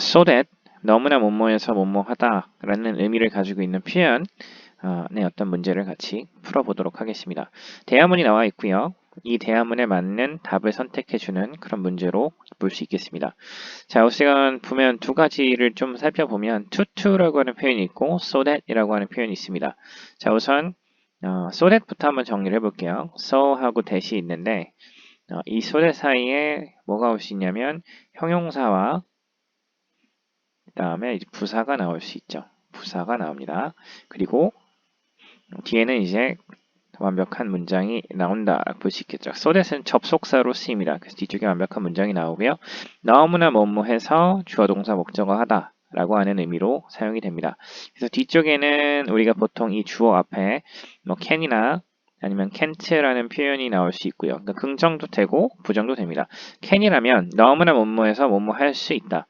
so that 너무나 뭐뭐해서 뭐뭐하다라는 의미를 가지고 있는 표현 네, 어떤 문제를 같이 풀어보도록 하겠습니다. 대화문이 나와 있고요. 이 대화문에 맞는 답을 선택해주는 그런 문제로 볼 수 있겠습니다. 자, 우선 보면 두 가지를 좀 살펴보면 to라고 하는 표현이 있고 so that이라고 하는 표현이 있습니다. 자, 우선 so that부터 한번 정리를 해볼게요. so하고 that이 있는데 이 so that 사이에 뭐가 올 수 있냐면 형용사와 그 다음에 이제 부사가 나올 수 있죠. 부사가 나옵니다. 그리고 뒤에는 이제 완벽한 문장이 나온다 볼 수 있겠죠. so that은 접속사로 쓰입니다. 그래서 뒤쪽에 완벽한 문장이 나오고요. 너무나 뭐뭐해서 주어 동사 목적어 하다 라고 하는 의미로 사용이 됩니다. 그래서 뒤쪽에는 우리가 보통 이 주어 앞에 뭐 can이나 아니면 can't라는 표현이 나올 수 있고요. 그러니까 긍정도 되고 부정도 됩니다. can이라면 너무나 뭐뭐해서 뭐뭐 할 수 있다.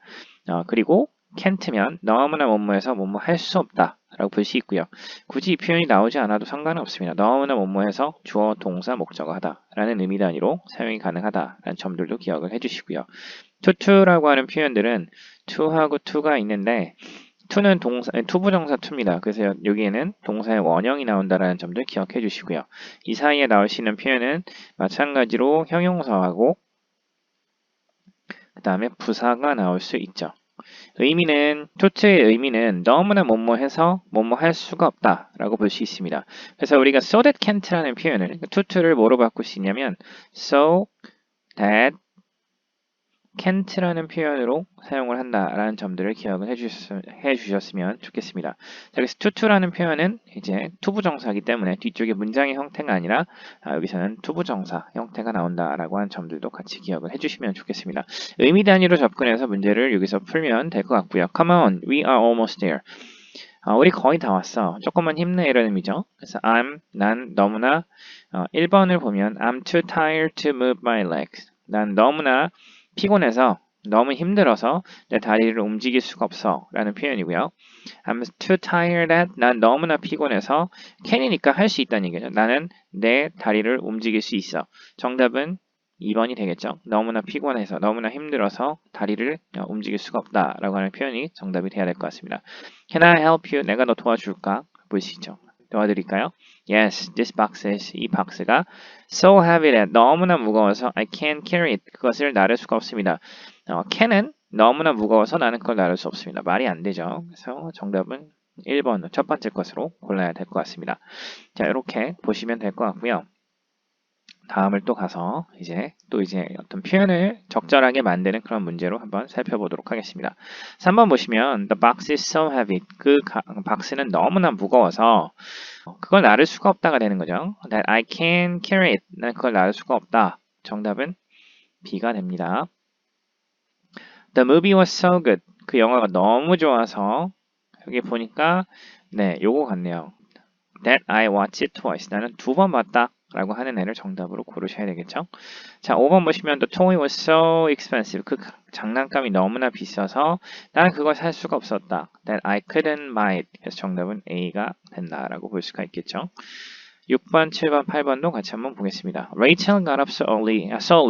그리고 can't면 너무나 뭐뭐해서 뭐뭐 할 수 없다 라고 볼 수 있고요. 굳이 이 표현이 나오지 않아도 상관은 없습니다. 너무나 뭐뭐해서 주어, 동사, 목적어 하다 라는 의미 단위로 사용이 가능하다 라는 점들도 기억을 해주시고요. to라고 하는 표현들은 to하고 to가 있는데 to는 투부정사 to입니다. 그래서 여기에는 동사의 원형이 나온다라는 점들 기억해 주시고요. 이 사이에 나올 수 있는 표현은 마찬가지로 형용사하고 그 다음에 부사가 나올 수 있죠. 토트의 의미는 너무나 뭐뭐해서 뭐뭐 할 수가 없다 라고 볼 수 있습니다. 그래서 우리가 so that can't라는 표현을 to를 뭐로 바꿀 수 있냐면 so that can't라는 표현으로 사용을 한다라는 점들을 기억을 해주셨으면 좋겠습니다. 자, 그래서 to라는 표현은 이제 투부정사이기 때문에 뒤쪽에 문장의 형태가 아니라 여기서는 투부정사 형태가 나온다라고 하는 점들도 같이 기억을 해주시면 좋겠습니다. 의미 단위로 접근해서 문제를 여기서 풀면 될 것 같고요. Come on, we are almost there. 우리 거의 다 왔어. 조금만 힘내 이런 의미죠. 그래서 난 너무나 1번을 보면 I'm too tired to move my legs. 난 너무나 피곤해서 너무 힘들어서 내 다리를 움직일 수가 없어 라는 표현이고요. I'm too tired at 난 너무나 피곤해서 can이니까 할 수 있다는 얘기죠. 나는 내 다리를 움직일 수 있어. 정답은 2번이 되겠죠. 너무나 피곤해서 너무나 힘들어서 다리를 움직일 수가 없다 라고 하는 표현이 정답이 돼야 될 것 같습니다. Can I help you? 내가 너 도와줄까? 보시죠. 도와드릴까요? Yes, this box is 이 박스가 so heavy that 너무나 무거워서 I can't carry it. 그것을 나를 수가 없습니다. can은 너무나 무거워서 나는 그걸 나를 수 없습니다. 말이 안 되죠. 그래서 정답은 1번 첫 번째 것으로 골라야 될 것 같습니다. 자, 이렇게 보시면 될 것 같고요. 다음을 또 가서 이제 어떤 표현을 적절하게 만드는 그런 문제로 한번 살펴보도록 하겠습니다. 3번 보시면 The box is so heavy. 그 박스는 너무나 무거워서 그걸 나를 수가 없다가 되는 거죠. That I can't carry it. 난 그걸 나를 수가 없다. 정답은 B가 됩니다. The movie was so good. 그 영화가 너무 좋아서 여기 보니까 네, 요거 같네요. That I watched it twice. 나는 2번 봤다. 라고 하는 애를 정답으로 고르셔야 되겠죠. 자, 5번 보시면 The toy was so expensive. 그 장난감이 너무나 비싸서 나는 그걸 살 수가 없었다. That I couldn't buy it. 그래서 정답은 A가 된다라고 볼 수가 있겠죠. 6번, 7번, 8번도 같이 한번 보겠습니다. Rachel got up so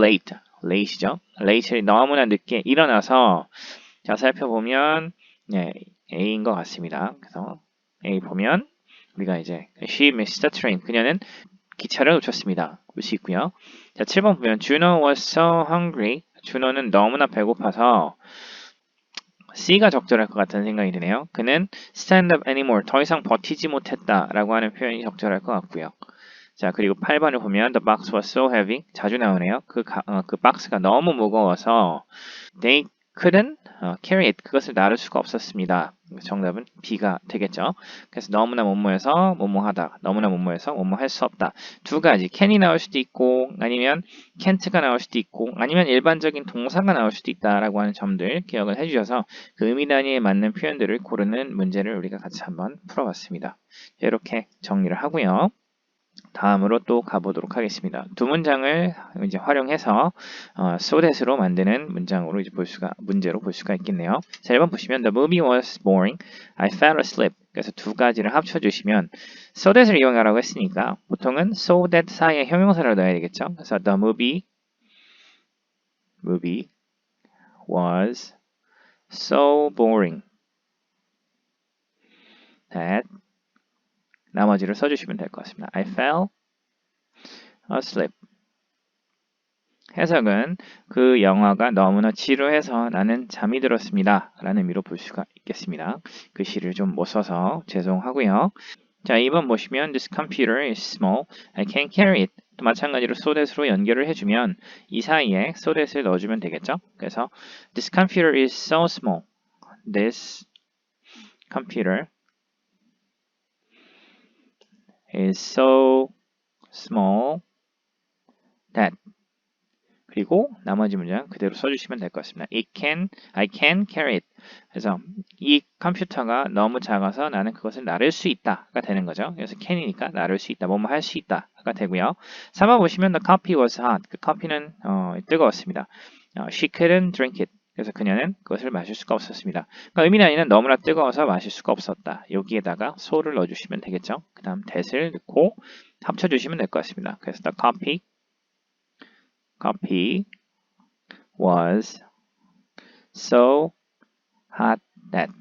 late. late이죠. late이 너무나 늦게 일어나서 자, 살펴보면 네, A인 것 같습니다. 그래서 A 보면 우리가 이제 she missed the train. 그녀는 기차를 놓쳤습니다. 볼 수 있고요. 자, 7번 보면 Juno was so hungry. 주노는 너무나 배고파서 C가 적절할 것 같다는 생각이 드네요. 그는 stand up anymore. 더 이상 버티지 못했다 라고 하는 표현이 적절할 것 같고요. 자, 그리고 8번을 보면 The box was so heavy. 자주 나오네요. 그 박스가 너무 무거워서 They couldn't carry it. 그것을 나를 수가 없었습니다. 정답은 B가 되겠죠. 그래서 너무나 뭐뭐해서 뭐뭐하다. 너무나 뭐뭐해서 뭐뭐할 수 없다. 두 가지. can이 나올 수도 있고 아니면 can't가 나올 수도 있고 아니면 일반적인 동사가 나올 수도 있다라고 하는 점들 기억을 해주셔서 그 의미 단위에 맞는 표현들을 고르는 문제를 우리가 같이 한번 풀어봤습니다. 이렇게 정리를 하고요. 다음으로 또 가보도록 하겠습니다. 두 문장을 이제 활용해서 so that으로 만드는 문장으로 이제 문제로 볼 수가 있겠네요. 자, 1번 보시면 The movie was boring. I fell asleep. 그래서 두 가지를 합쳐주시면 so that을 이용하라고 했으니까 보통은 so that 사이에 형용사를 넣어야 되겠죠. 그래서 The movie was so boring that 나머지를 써주시면 될 것 같습니다. I fell asleep. 해석은 그 영화가 너무나 지루해서 나는 잠이 들었습니다. 라는 의미로 볼 수가 있겠습니다. 글씨를 좀 못 써서 죄송하고요. 자, 2번 보시면 This computer is small. I can't carry it. 또 마찬가지로 so that으로 연결을 해주면 이 사이에 so that을 넣어주면 되겠죠. 그래서 This computer is so small. This computer is so small that 그리고 나머지 문장 그대로 써주시면 될 것 같습니다. I can carry it. 그래서 이 컴퓨터가 너무 작아서 나는 그것을 나를 수 있다가 되는 거죠. 그래서 can이니까 나를 수 있다, 뭐뭐 할 수 있다가 되고요. 3번 보시면 the coffee was hot. 그 커피는 뜨거웠습니다. She couldn't drink it. 그래서 그녀는 그것을 마실 수가 없었습니다. 그러니까 의미 나이는 너무나 뜨거워서 마실 수가 없었다. 여기에다가 so를 넣어주시면 되겠죠. 그 다음 that을 넣고 합쳐주시면 될 것 같습니다. 그래서 the coffee was so hot that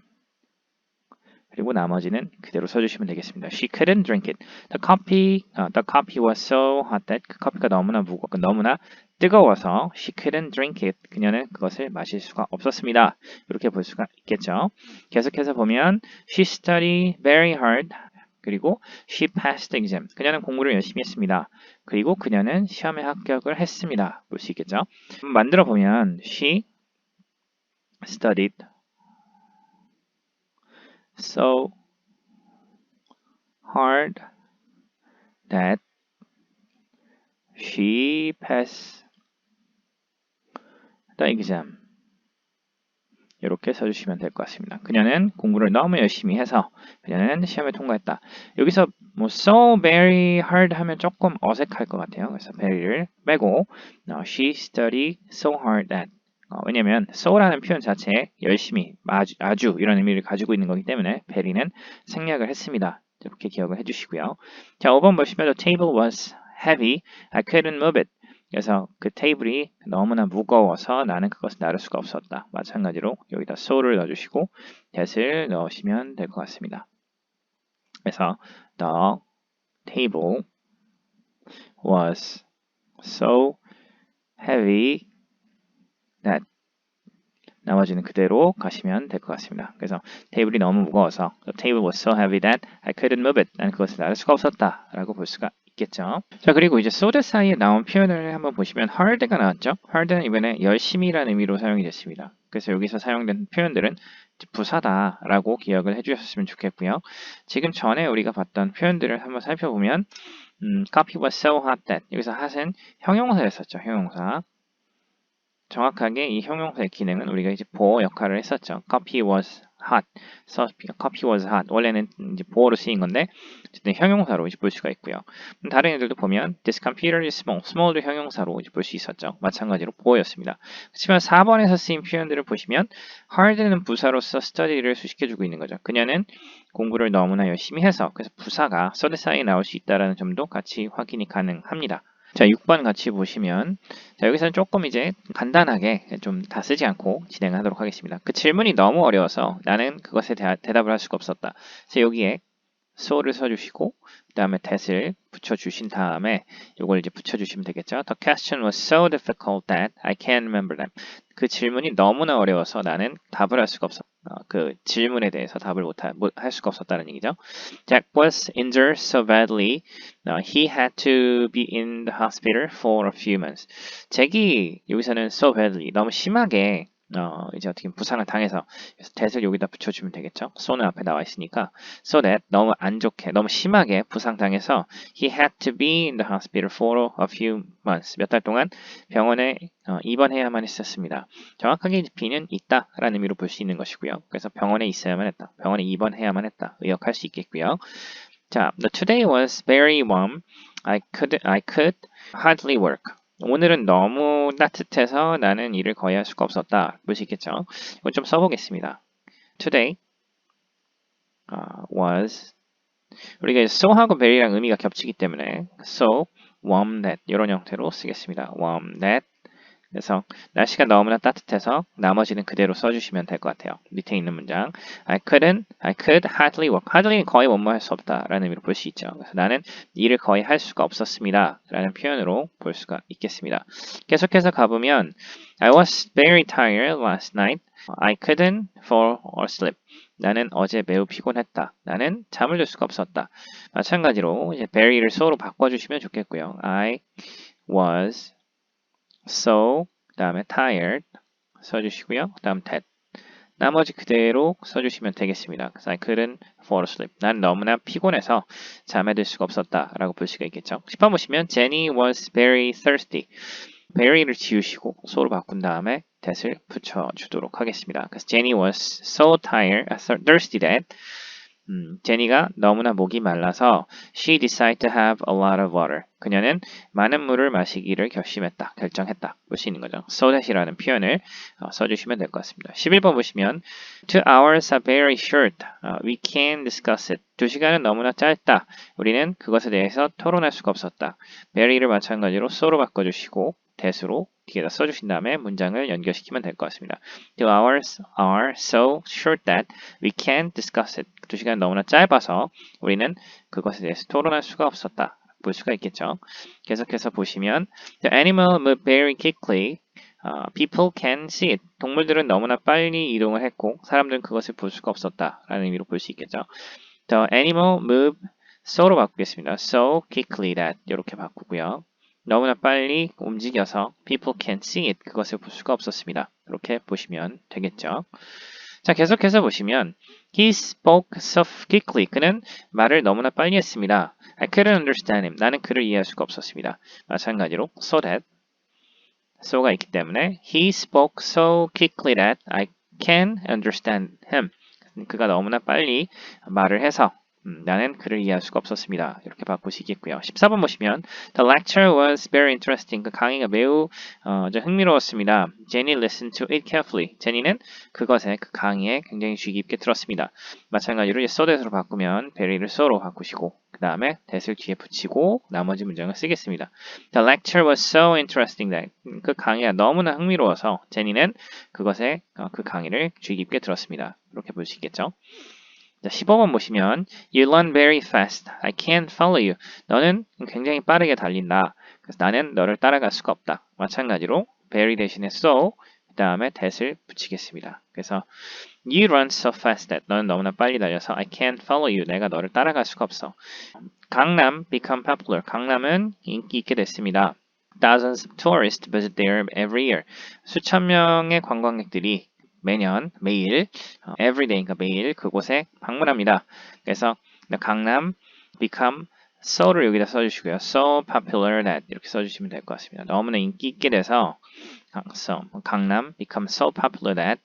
그리고 나머지는 그대로 써주시면 되겠습니다. She couldn't drink it. The coffee was so hot that 그 커피가 너무나 뜨거워서 she couldn't drink it. 그녀는 그것을 마실 수가 없었습니다. 이렇게 볼 수가 있겠죠. 계속해서 보면 she studied very hard. 그리고 she passed the exam. 그녀는 공부를 열심히 했습니다. 그리고 그녀는 시험에 합격을 했습니다. 볼 수 있겠죠. 만들어 보면 she studied so hard that she passed the exam. 이렇게 써주시면 될 것 같습니다. 그녀는 공부를 너무 열심히 해서 그녀는 시험에 통과했다. 여기서 뭐 so very hard 하면 조금 어색할 것 같아요. 그래서 very를 빼고 she studied so hard that 왜냐면 so라는 표현 자체에 열심히, 아주 이런 의미를 가지고 있는 거기 때문에 very는 생략을 했습니다. 이렇게 기억을 해주시고요. 자, 5번 보시면 the table was heavy. I couldn't move it. 그래서 그 테이블이 너무나 무거워서 나는 그것을 나를 수가 없었다. 마찬가지로 여기다 so를 넣어주시고 that을 넣으시면 될 것 같습니다. 그래서 the table was so heavy that 나머지는 그대로 가시면 될 것 같습니다. 그래서 테이블이 너무 무거워서 the table was so heavy that I couldn't move it. 나는 그것을 나를 수가 없었다. 라고 볼 수가 있겠죠. 자, 그리고 이제 so that 사이에 나온 표현을 한번 보시면 hard가 나왔죠. hard는 이번에 열심히라는 의미로 사용이 됐습니다. 그래서 여기서 사용된 표현들은 부사다라고 기억을 해주셨으면 좋겠고요. 지금 전에 우리가 봤던 표현들을 한번 살펴보면 coffee was so hot that 여기서 hot은 형용사였었죠. 형용사. 정확하게 이 형용사의 기능은 우리가 이제 보어 역할을 했었죠. Coffee was hot. Coffee was hot. 원래는 이제 보어로 쓰인 건데 어쨌든 형용사로 이제 볼 수가 있고요. 다른 애들도 보면 This computer is small. small도 형용사로 이제 볼 수 있었죠. 마찬가지로 보어였습니다. 그렇지만 4번에서 쓰인 표현들을 보시면 hard는 부사로서 study를 수식해주고 있는 거죠. 그녀는 공부를 너무나 열심히 해서 그래서 부사가 study 사이에 나올 수 있다는 점도 같이 확인이 가능합니다. 자, 6번 같이 보시면 자, 여기서는 조금 이제 간단하게 좀 다 쓰지 않고 진행하도록 하겠습니다. 그 질문이 너무 어려워서 나는 그것에 대답을 할 수가 없었다. 그래서 여기에 so를 써주시고 그 다음에 that을 붙여주신 다음에 이걸 이제 붙여주시면 되겠죠. The question was so difficult that I can't remember them. 그 질문이 너무나 어려워서 나는 답을 할 수가 없었다. 그 질문에 대해서 답을 할 수가 없었다는 얘기죠. Jack was injured so badly, he had to be in the hospital for a few months. 잭이 여기서는 so badly 너무 심하게 이제 어떻게 부상을 당해서 that을 여기다 붙여주면 되겠죠. so는 앞에 나와 있으니까 so that 너무 안 좋게 너무 심하게 부상당해서 he had to be in the hospital for a few months. 몇 달 동안 병원에 입원해야만 했었습니다. 정확하게 B는 있다라는 의미로 볼 수 있는 것이고요. 그래서 병원에 있어야만 했다. 병원에 입원해야만 했다. 의역할 수 있겠고요. 자, the today was very warm. I could hardly work. 오늘은 너무 따뜻해서 나는 일을 거의 할 수가 없었다. 볼 수 있겠죠? 이거 좀 써보겠습니다. Today was 우리가 so하고 very랑 의미가 겹치기 때문에 so, warm that 이런 형태로 쓰겠습니다. warm that 그래서 날씨가 너무나 따뜻해서 나머지는 그대로 써주시면 될 것 같아요. 밑에 있는 문장 I could hardly work. hardly는 거의 뭐뭐 할 수 없다 라는 의미로 볼 수 있죠. 그래서 나는 일을 거의 할 수가 없었습니다 라는 표현으로 볼 수가 있겠습니다. 계속해서 가보면 I was very tired last night. I couldn't fall asleep. 나는 어제 매우 피곤했다. 나는 잠을 들 수가 없었다. 마찬가지로 이제 very를 so로 바꿔주시면 좋겠고요. I was so 그다음에 tired 써주시고요. 그다음 that 나머지 그대로 써주시면 되겠습니다. 그래서 I couldn't fall asleep. 난 너무나 피곤해서 잠에 들 수가 없었다 라고 볼 수가 있겠죠. 10번 보시면 Jenny was very thirsty. very를 지우시고 so로 바꾼 다음에 that을 붙여주도록 하겠습니다. 그래서 Jenny was so tired, thirsty that 제니가 너무나 목이 말라서 she decided to have a lot of water. 그녀는 많은 물을 마시기를 결정했다. 볼 수 있는 거죠. so that이라는 표현을 써주시면 될 것 같습니다. 11번 보시면 2 hours are very short. We can't discuss it. 2시간은 너무나 짧다. 우리는 그것에 대해서 토론할 수가 없었다. very를 마찬가지로 so로 바꿔주시고 that으로 뒤에다 써주신 다음에 문장을 연결시키면 될 것 같습니다. 2 hours are so short that we can't discuss it. 2시간 너무나 짧아서 우리는 그것에 대해서 토론할 수가 없었다. 볼 수가 있겠죠. 계속해서 보시면 The animal moved very quickly. People can see it. 동물들은 너무나 빨리 이동을 했고 사람들은 그것을 볼 수가 없었다. 라는 의미로 볼 수 있겠죠. The animal moved so로 바꾸겠습니다. So quickly that 이렇게 바꾸고요. 너무나 빨리 움직여서 people can't see it. 그것을 볼 수가 없었습니다. 이렇게 보시면 되겠죠. 자, 계속해서 보시면 He spoke so quickly. 그는 말을 너무나 빨리 했습니다. I couldn't understand him. 나는 그를 이해할 수가 없었습니다. 마찬가지로 so that, so가 있기 때문에 He spoke so quickly that I can understand him. 그가 너무나 빨리 말을 해서 나는 그를 이해할 수가 없었습니다. 이렇게 바꾸시겠고요. 14번 보시면 The lecture was very interesting. 그 강의가 매우 흥미로웠습니다. Jenny listened to it carefully. 제니는 그 강의에 굉장히 주의 깊게 들었습니다. 마찬가지로 so that으로 바꾸면 very를 so로 바꾸시고 그 다음에 that을 뒤에 붙이고 나머지 문장을 쓰겠습니다. The lecture was so interesting that 그 강의가 너무나 흥미로워서 제니는 그 강의를 주의 깊게 들었습니다. 이렇게 볼 수 있겠죠. 자, 15번 보시면 You run very fast. I can't follow you. 너는 굉장히 빠르게 달린다. 그래서 나는 너를 따라갈 수가 없다. 마찬가지로 very 대신에 so 그 다음에 that을 붙이겠습니다. 그래서 You run so fast that 너는 너무나 빨리 달려서 I can't follow you. 내가 너를 따라갈 수가 없어. 강남 become popular. 강남은 인기 있게 됐습니다. Thousands of tourists visit there every year. 수천 명의 관광객들이 매일, everyday, 그러니까 매일 그곳에 방문합니다. 그래서 강남 become so를 여기다 써주시고요. so popular that 이렇게 써주시면 될 것 같습니다. 너무나 인기 있게 돼서 강남 become so popular that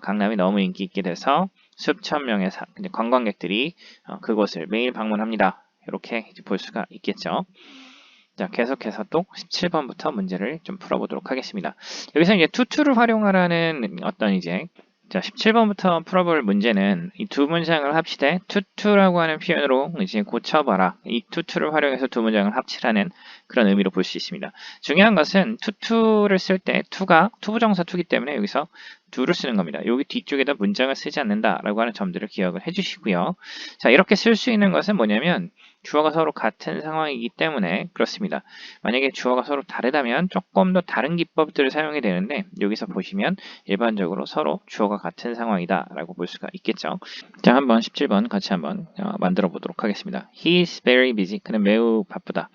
강남이 너무 인기 있게 돼서 수천 명의 관광객들이 그곳을 매일 방문합니다. 이렇게 이제 볼 수가 있겠죠. 자, 계속해서 또 17번부터 문제를 좀 풀어보도록 하겠습니다. 여기서 이제 투투를 활용하라는 자, 17번부터 풀어볼 문제는 이 두 문장을 합치되 투투라고 하는 표현으로 이제 고쳐봐라. 이 투투를 활용해서 두 문장을 합치라는 그런 의미로 볼 수 있습니다. 중요한 것은 투투를 쓸 때 투가 투부정사 투기 때문에 여기서 do를 쓰는 겁니다. 여기 뒤쪽에다 문장을 쓰지 않는다라고 하는 점들을 기억을 해주시고요. 자, 이렇게 쓸 수 있는 것은 뭐냐면 주어가 서로 같은 상황이기 때문에 그렇습니다. 만약에 주어가 서로 다르다면 조금 더 다른 기법들을 사용이 되는데 여기서 보시면 일반적으로 서로 주어가 같은 상황이다 라고 볼 수가 있겠죠. 자, 한번 17번 같이 한번 만들어 보도록 하겠습니다. He is very busy. 그는 매우 바쁘다.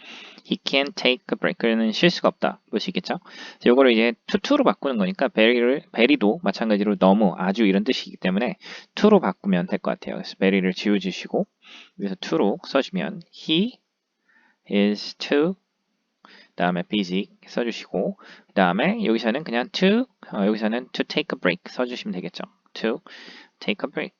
He can't take a break. 그는 쉴 수가 없다. 볼 수 있겠죠. 이거를 이제 to로 바꾸는 거니까 very도 마찬가지로 너무, 아주 이런 뜻이기 때문에 to로 바꾸면 될 것 같아요. 그래서 very를 지워주시고 여기서 to로 써주면 he is too 그 다음에 busy 써주시고 그 다음에 여기서는 그냥 여기서는 to take a break 써주시면 되겠죠. to take a break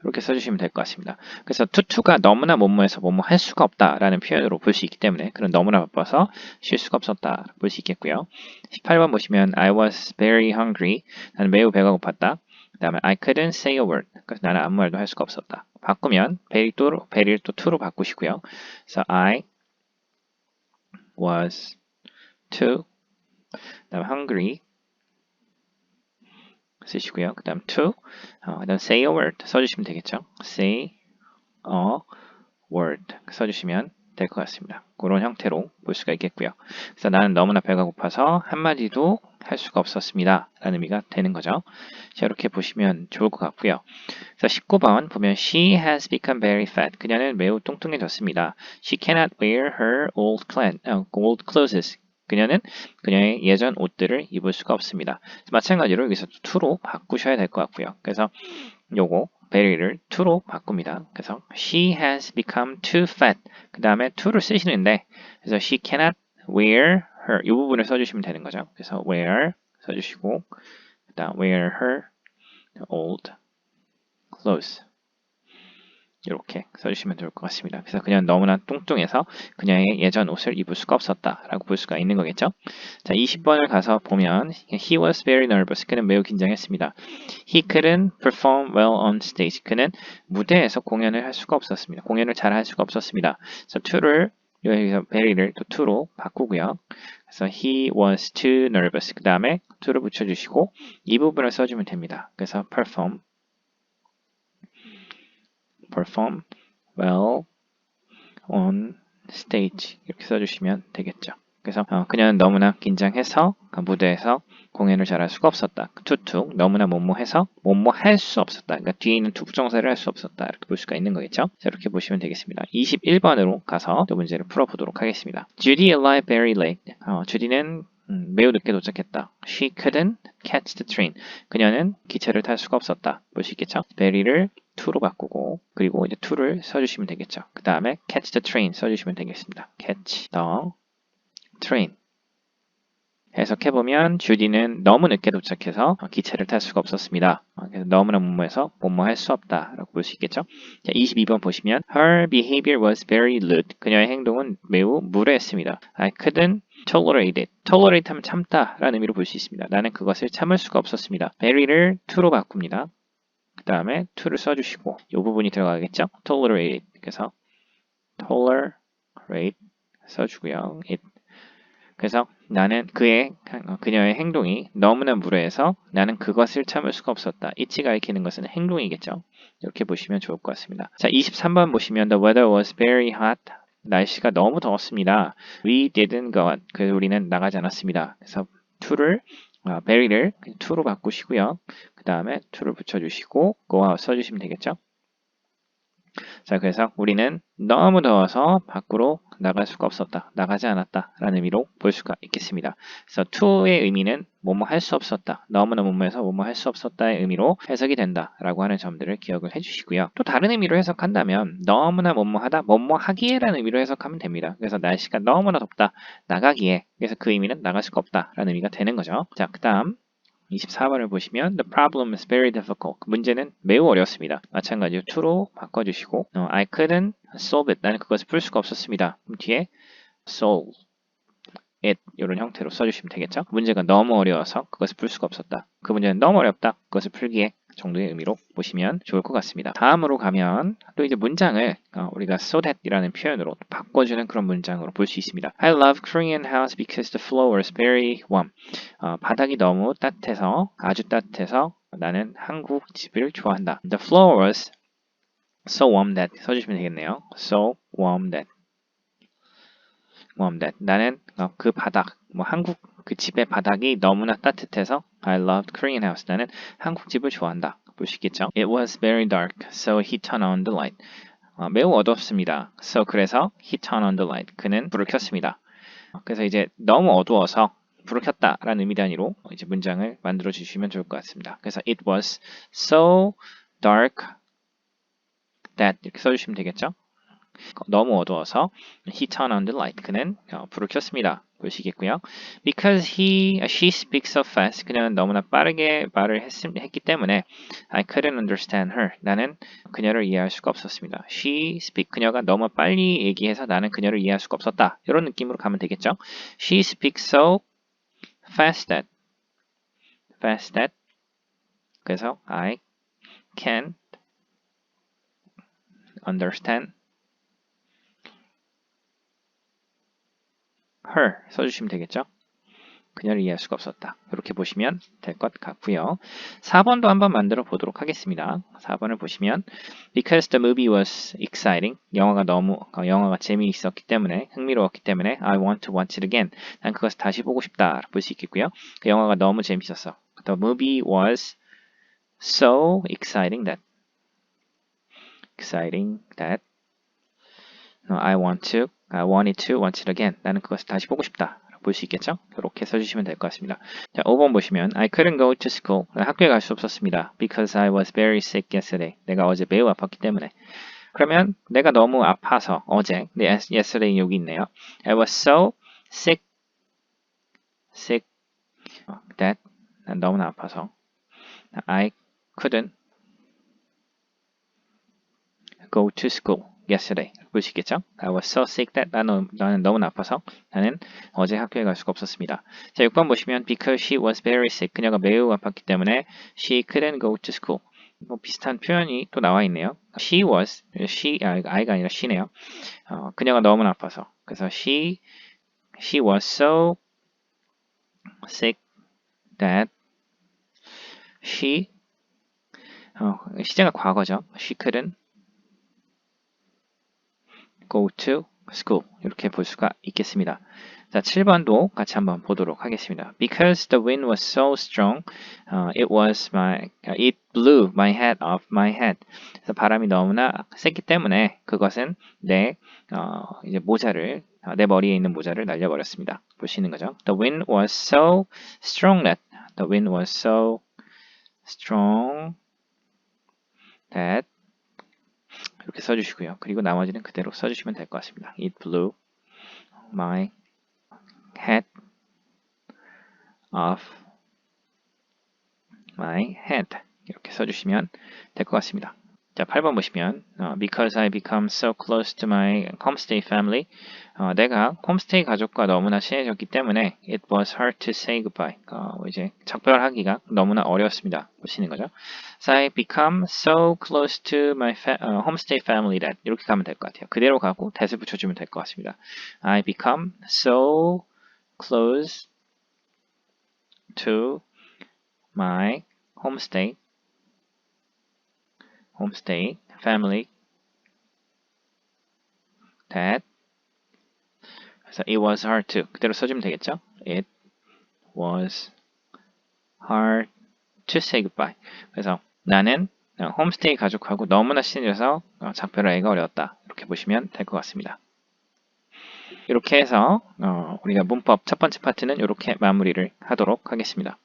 이렇게 써주시면 될 것 같습니다. 그래서 투투가 너무나 뭐뭐해서 뭐뭐 할 수가 없다라는 표현으로 볼 수 있기 때문에 그런 너무나 바빠서 쉴 수가 없었다 볼 수 있겠고요. 18번 보시면 I was very hungry. 나는 매우 배가 고팠다. 그 다음에 I couldn't say a word. 그래서 나는 아무 말도 할 수가 없었다. 바꾸면 very를 또 to로 바꾸시고요. 그래서 I was too. 그다음 hungry 쓰시고요. 그다음 to. 그다음 say a word 써주시면 되겠죠. say a word 써주시면 될 것 같습니다. 그런 형태로 볼 수가 있겠고요. 그래서 나는 너무나 배가 고파서 한마디도 할 수가 없었습니다. 라는 의미가 되는 거죠. 자, 이렇게 보시면 좋을 것 같고요. 그래서 19번 보면 She has become very fat. 그녀는 매우 뚱뚱해졌습니다. She cannot wear her old clothes. 그녀는 그녀의 예전 옷들을 입을 수가 없습니다. 마찬가지로 여기서 to로 바꾸셔야 될 것 같고요. 그래서 요거 very를 to로 바꿉니다. 그래서 she has become too fat. 그 다음에 to를 쓰시는데 그래서 she cannot wear her 이 부분을 써주시면 되는 거죠. 그래서 wear 써주시고 그 다음 wear her old clothes 이렇게 써주시면 좋을 것 같습니다. 그래서 그냥 너무나 뚱뚱해서 그녀의 예전 옷을 입을 수가 없었다라고 볼 수가 있는 거겠죠. 자, 20번을 가서 보면 He was very nervous. 그는 매우 긴장했습니다. He couldn't perform well on stage. 그는 무대에서 공연을 할 수가 없었습니다. 공연을 잘 할 수가 없었습니다. 그래서 to를 여기서 very를 또 to로 바꾸고요. 그래서 he was too nervous. 그 다음에 to를 붙여주시고 이 부분을 써주면 됩니다. 그래서 perform well on stage 이렇게 써주시면 되겠죠. 그래서 그녀는 너무나 긴장해서 무대에서 공연을 잘할 수가 없었다. 툭툭 너무나 뭐뭐해서 뭐뭐할 수 없었다. 그러니까 뒤에 있는 투부정사를 할 수 없었다. 이렇게 볼 수가 있는 거겠죠. 자, 이렇게 보시면 되겠습니다. 21번으로 가서 또 문제를 풀어보도록 하겠습니다. Judy arrived very late. 주디는 매우 늦게 도착했다. She couldn't catch the train. 그녀는 기차를 탈 수가 없었다. 볼 수 있겠죠? very를 to로 바꾸고 그리고 이제 to를 써주시면 되겠죠. 그 다음에 catch the train 써주시면 되겠습니다. catch the train 해석해보면 주디는 너무 늦게 도착해서 기차를 탈 수가 없었습니다. 그래서 너무나 뭐뭐해서 뭐뭐 할 수 없다 라고 볼 수 있겠죠. 자, 22번 보시면 Her behavior was very lewd. 그녀의 행동은 매우 무례했습니다. I couldn't tolerate it. tolerate 하면 참다 라는 의미로 볼 수 있습니다. 나는 그것을 참을 수가 없었습니다. very를 to로 바꿉니다. 그 다음에 to를 써주시고 이 부분이 들어가겠죠. tolerate 그래서 tolerate 써주고요. it. 그래서 나는 그녀의 행동이 너무나 무례해서 나는 그것을 참을 수가 없었다. it가 익히는 것은 행동이겠죠. 이렇게 보시면 좋을 것 같습니다. 자, 23번 보시면 the weather was very hot. 날씨가 너무 더웠습니다. We didn't go out. 그래서 우리는 나가지 않았습니다. 그래서 to를 very를 to로 바꾸시고요. 그 다음에 to를 붙여주시고 go out 써주시면 되겠죠. 자, 그래서 우리는 너무 더워서 밖으로 나갈 수가 없었다. 나가지 않았다. 라는 의미로 볼 수가 있겠습니다. 그래서 to의 의미는 뭐뭐 할 수 없었다. 너무나 뭐뭐해서 뭐뭐 할 수 없었다의 의미로 해석이 된다. 라고 하는 점들을 기억을 해주시고요. 또 다른 의미로 해석한다면 너무나 뭐뭐하다, 뭐뭐하기에 라는 의미로 해석하면 됩니다. 그래서 날씨가 너무나 덥다. 나가기에. 그래서 그 의미는 나갈 수가 없다. 라는 의미가 되는 거죠. 자, 그 다음 24번을 보시면 The problem is very difficult. 문제는 매우 어렵습니다. 마찬가지로 to로 바꿔주시고 I couldn't solve it. 나는 그것을 풀 수가 없었습니다. 그럼 뒤에 solve it 이런 형태로 써주시면 되겠죠. 문제가 너무 어려워서 그것을 풀 수가 없었다. 그 문제는 너무 어렵다. 그것을 풀기에 정도의 의미로 보시면 좋을 것 같습니다. 다음으로 가면 또 이제 문장을 우리가 so that이라는 표현으로 바꿔주는 그런 문장으로 볼 수 있습니다. I love Korean house because the floor is very warm. 바닥이 너무 따뜻해서 아주 따뜻해서 나는 한국 집을 좋아한다. The floor was so warm that 써주시면 되겠네요. So warm that. 나는 그 바닥, 한국 그 집의 바닥이 너무나 따뜻해서 I loved Korean house. 나는 한국 집을 좋아한다. 볼 수 있겠죠? It was very dark, so he turned on the light. 매우 어두웠습니다. So 그래서 he turned on the light. 그는 불을 켰습니다. 그래서 이제 너무 어두워서 불을 켰다라는 의미 단위로 이제 문장을 만들어 주시면 좋을 것 같습니다. 그래서 it was so dark that 이렇게 써주시면 되겠죠? 너무 어두워서 he turned on the light. 그는 불을 켰습니다. 보시겠고요. Because she speaks so fast. 그녀는 너무나 빠르게 말을 했기 때문에 I couldn't understand her. 나는 그녀를 이해할 수가 없었습니다. 그녀가 너무 빨리 얘기해서 나는 그녀를 이해할 수가 없었다. 이런 느낌으로 가면 되겠죠. She speaks so fast that. 그래서 I can't understand her 써주시면 되겠죠. 그녀를 이해할 수가 없었다. 이렇게 보시면 될 것 같고요. 4번도 한번 만들어 보도록 하겠습니다. 4번을 보시면 Because the movie was exciting. 영화가 재미있었기 때문에, 흥미로웠기 때문에 I want to watch it again. 난 그것을 다시 보고 싶다. 볼 수 있겠고요. 그 영화가 너무 재밌었어. The movie was so exciting that I wanted to watch it again. 나는 그것을 다시 보고 싶다. 볼 수 있겠죠? 이렇게 써주시면 될 것 같습니다. 자, 5번 보시면 I couldn't go to school. 학교에 갈 수 없었습니다. Because I was very sick yesterday. 내가 어제 매우 아팠기 때문에. 그러면 내가 너무 아파서 어제, yesterday 여기 있네요. I was so sick that 난 너무나 아파서 I couldn't go to school yesterday. 볼 수 있겠죠? I was so sick that 나는 너무 아파서 나는 어제 학교에 갈 수가 없었습니다. 자, 6번 보시면 because she was very sick. 그녀가 매우 아팠기 때문에 she couldn't go to school. 뭐 비슷한 표현이 또 나와 있네요. 아이가 아니라 she네요. 그녀가 너무나 아파서. 그래서 she was so sick that 시제가 과거죠. She couldn't go to school. 이렇게 볼 수가 있겠습니다. 자, 7번도 같이 한번 보도록 하겠습니다. Because the wind was so strong, it blew my hat off my head. 그래서 바람이 너무나 셌기 때문에 그것은 내 머리에 있는 모자를 날려버렸습니다. 볼 수 있는 거죠. The wind was so strong that 이렇게 써주시고요. 그리고 나머지는 그대로 써주시면 될 것 같습니다. It blew my hat off my head. 이렇게 써주시면 될 것 같습니다. 자, 8번 보시면 Because I become so close to my homestay family. 내가 홈스테이 가족과 너무나 친해졌기 때문에 It was hard to say goodbye. 이제 작별하기가 너무나 어려웠습니다. 보시는 거죠. So I become so close to my homestay family that 이렇게 가면 될 것 같아요. 그대로 가고 that을 붙여주면 될 것 같습니다. I become so close to my homestay family that 그래서 it was hard to 그대로 써주면 되겠죠? It was hard to say goodbye. 그래서 나는 홈스테이 가족하고 너무나 친해져서 작별하기가 어려웠다. 이렇게 보시면 될 것 같습니다. 이렇게 해서 우리가 문법 첫 번째 파트는 이렇게 마무리를 하도록 하겠습니다.